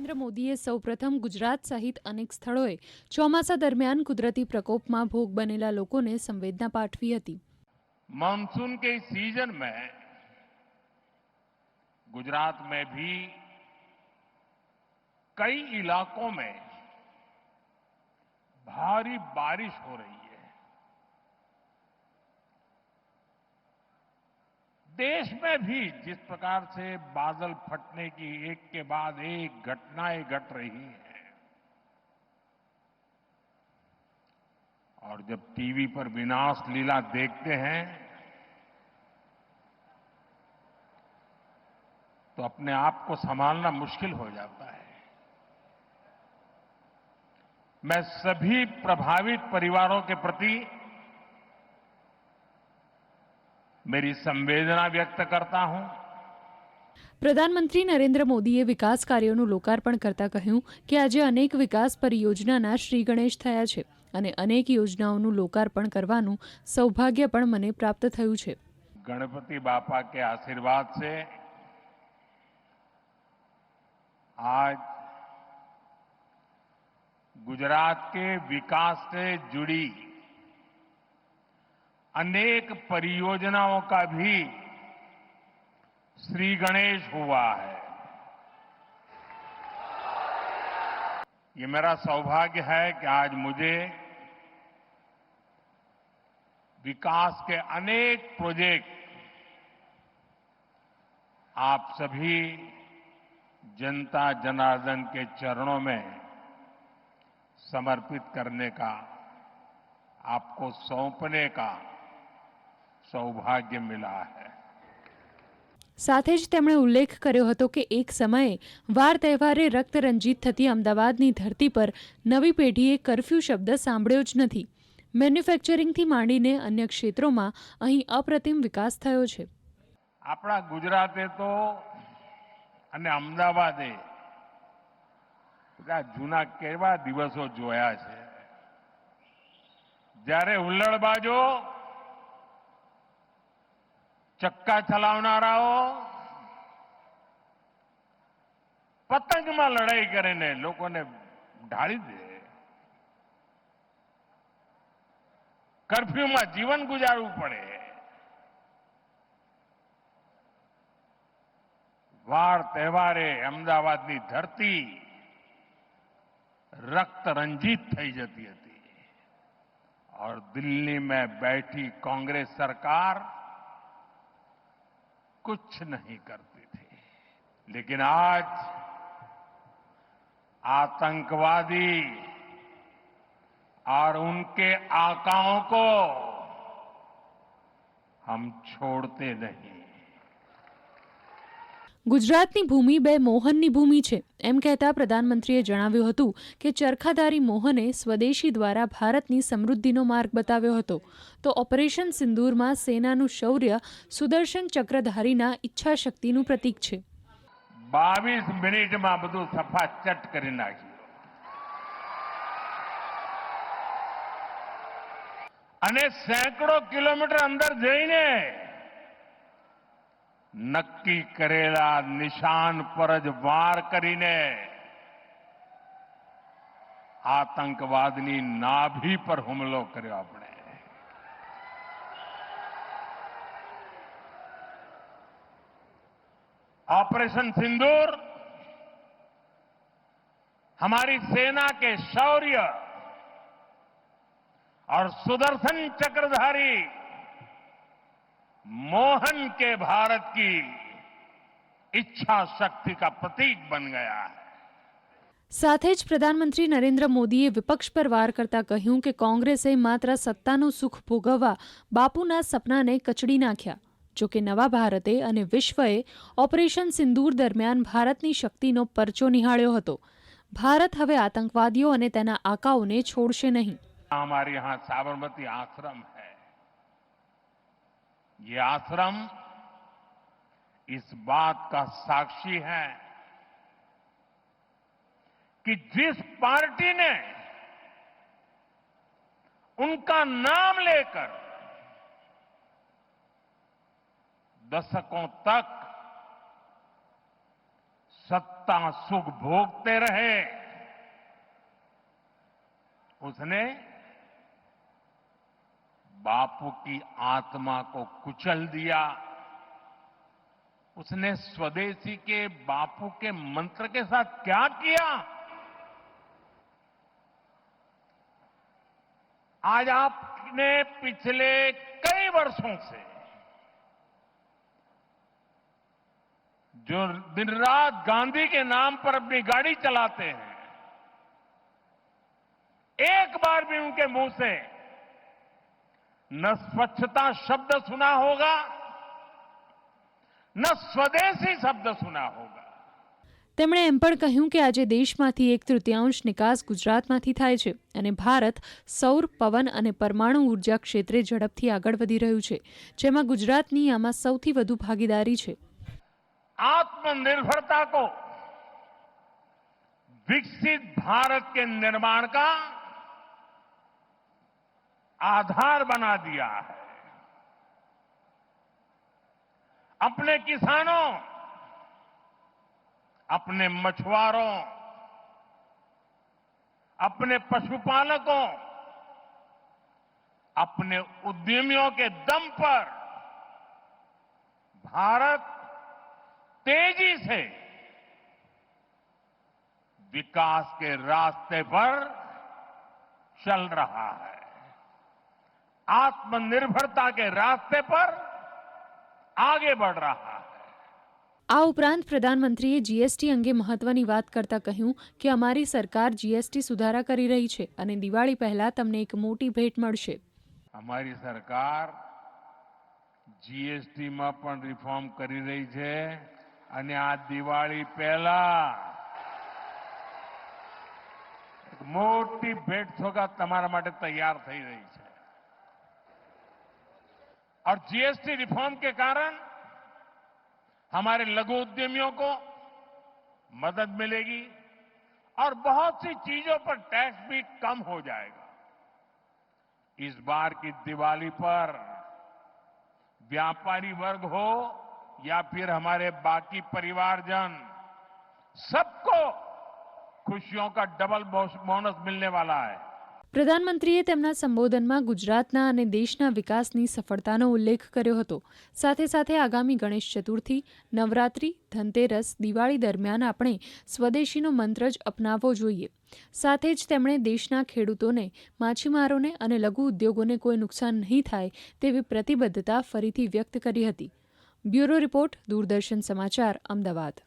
નરેન્દ્ર મોદીએ સૌપ્રથમ ગુજરાત સહિત અનેક સ્થળોએ ચોમાસા દરમિયાન કુદરતી પ્રકોપમાં ભોગ બનેલા લોકોને સંવેદના પાઠવી હતી। मानसून के इस सीजन में गुजरात में भी कई इलाकों में भारी बारिश हो रही है। देश में भी जिस प्रकार से बादल फटने की एक के बाद एक घटनाएं घट रही हैं और जब टीवी पर विनाश लीला देखते हैं तो अपने आप को संभालना मुश्किल हो जाता है। मैं सभी प्रभावित परिवारों के प्रति मेरी संवेदना व्यक्त करता हूं। પ્રધાનમંત્રી નરેન્દ્ર મોદીએ વિકાસ કાર્યોનું લોકાર્પણ કરતા કહ્યું કે આજે અનેક વિકાસ પરિયોજનાના શ્રી ગણેશ થયા છે અને અનેક યોજનાઓનું લોકાર્પણ કરવાનું સૌભાગ્ય પણ મને પ્રાપ્ત થયું છે। गणपति बापा के आशीर्वाद से आज गुजरात के विकास से जुड़ी अनेक परियोजनाओं का भी श्री गणेश हुआ है। ये मेरा सौभाग्य है कि आज मुझे विकास के अनेक प्रोजेक्ट आप सभी जनता जनार्दन के चरणों में समर्पित करने का, आपको सौंपने का सौभाग्य मिला है। સાથે જ તેમણે ઉલ્લેખ કર્યો હતો કે એક સમયે વાર તહેવારે રક્ત રંજીત થતી અમદાવાદની ધરતી પર નવી પેઢીએ કર્ફ્યુ શબ્દ સાંભળ્યો જ નથી। મેન્યુફેક્ચરિંગથી માંડીને અન્ય ક્ષેત્રોમાં અહીં અપ્રતિમ વિકાસ થયો છે। આપણા ગુજરાતે તો અને અમદાવાદે જૂના કેવા દિવસો જોયા છે, જ્યારે હુલ્લડબાજો, ચક્કા ચલાવનારાઓ પતંગમાં લડાઈ કરીને લોકોને ઢાળી દે, કર્ફ્યુમાં જીવન ગુજારવું પડે। વાર તહેવારે અમદાવાદની ધરતી रक्त रंजित થઈ જતી હતી और दिल्ली में बैठी कांग्रेस सरकार कुछ नहीं करती थी। लेकिन आज आतंकवादी और उनके आकाओं को हम छोड़ते नहीं। ગુજરાતની ભૂમિ બે મોહનની ભૂમિ છે એમ કહેતા પ્રધાનમંત્રીએ જણાવ્યું હતું કે ચરખાધારી મોહને સ્વદેશી દ્વારા ભારતની સમૃદ્ધિનો માર્ગ બતાવ્યો હતો તો ઓપરેશન સિંદૂરમાં સેનાનું શૌર્ય સુદર્શન ચક્રધારીના ઈચ્છાશક્તિનું પ્રતીક છે। 22 મિનિટમાં બધું સફાચટ કરી નાખ્યું અને સેંકડો કિલોમીટર અંદર જઈને નક્કી કરેલા નિશાન પર જ વાર કરીને આતંકવાદની નાભી પર હુમલો કર્યો। આપણે ऑपरेशन सिंदूर हमारी सेना के शौर्य और सुदर्शन चक्रधारी मोहन के भारत की इच्छा शक्ति का प्रतीक बन गया है। સાથે જ પ્રધાનમંત્રી નરેન્દ્ર મોદીએ વિપક્ષ પર વાર કરતા કહ્યું કે કોંગ્રેસે માત્ર સત્તાનું સુખ ભોગવવા બાપુના સપનાને કચડી નાખ્યા। જો કે નવા ભારતે અને વિશ્વએ ઓપરેશન સિંદૂર દરમિયાન ભારતની શક્તિનો પરચો નિહાળ્યો હતો। ભારત હવે આતંકવાદીઓ અને તેના આકાઓને છોડશે નહીં। हमारे यहां साबरमती आश्रम है। ये आश्रम इस बात का साक्षी है कि जिस पार्टी ने उनका नाम लेकर दशकों तक सत्ता सुख भोगते रहे, उसने बापू की आत्मा को कुचल दिया। उसने स्वदेशी के बापू के मंत्र के साथ क्या किया? आज आपने पिछले कई वर्षों से जो दिन रात गांधी के नाम पर अपनी गाड़ी चलाते हैं, एक बार भी उनके मुंह से न स्वच्छता शब्द सुना होगा, न સ્વદેશી શબ્દ સુના હોગા। તેમણે એમ પણ કહ્યું કે આજે દેશમાંથી 1/3 નિકાસ ગુજરાતમાંથી થાય છે અને ભારત સૌર, પવન અને પરમાણુ ઉર્જા ક્ષેત્રે ઝડપથી આગળ વધી રહ્યું છે, જેમાં ગુજરાતની આમાં સૌથી વધુ ભાગીદારી છે। आत्मनिर्भरता को विकसित भारत के निर्माण का आधार बना दिया है। अपने किसानों, अपने मछुआरों, अपने पशुपालकों, अपने उद्यमियों के दम पर भारत तेजी से विकास के रास्ते पर चल रहा है। आत्मनिर्भरता के रास्ते पर आगे बढ़ रहा है। આ ઉપરાંત પ્રધાનમંત્રીએ જીએસટી અંગે મહત્વની વાત કરતા કહ્યું કે અમારી સરકાર જીએસટી સુધારા કરી રહી છે અને દિવાળી પહેલા તમને એક મોટી ભેટ મળશે। અમારી સરકાર જીએસટીમાં પણ રિફોર્મ કરી રહી છે અને આ દિવાળી પહેલા એક મોટી ભેટ સોગાત તમારા માટે તૈયાર થઈ રહી છે। और जीएसटी रिफॉर्म के कारण हमारे लघु उद्यमियों को मदद मिलेगी और बहुत सी चीजों पर टैक्स भी कम हो जाएगा। इस बार की दिवाली पर व्यापारी वर्ग हो या फिर हमारे बाकी परिवारजन, सबको खुशियों का डबल बोनस मिलने वाला है। પ્રધાનમંત્રીએ તેમના સંબોધનમાં ગુજરાતના અને દેશના વિકાસની સફળતાનો ઉલ્લેખ કર્યો હતો। સાથે સાથે આગામી ગણેશ ચતુર્થી, નવરાત્રી, ધનતેરસ, દિવાળી દરમિયાન આપણે સ્વદેશીનો મંત્ર જ અપનાવવો જોઈએ। સાથે જ તેમણે દેશના ખેડૂતોને, માછીમારોને અને લઘુ ઉદ્યોગોને કોઈ નુકસાન નહીં થાય તેવી પ્રતિબદ્ધતા ફરીથી વ્યક્ત કરી હતી। બ્યુરો રિપોર્ટ, દૂરદર્શન સમાચાર, અમદાવાદ।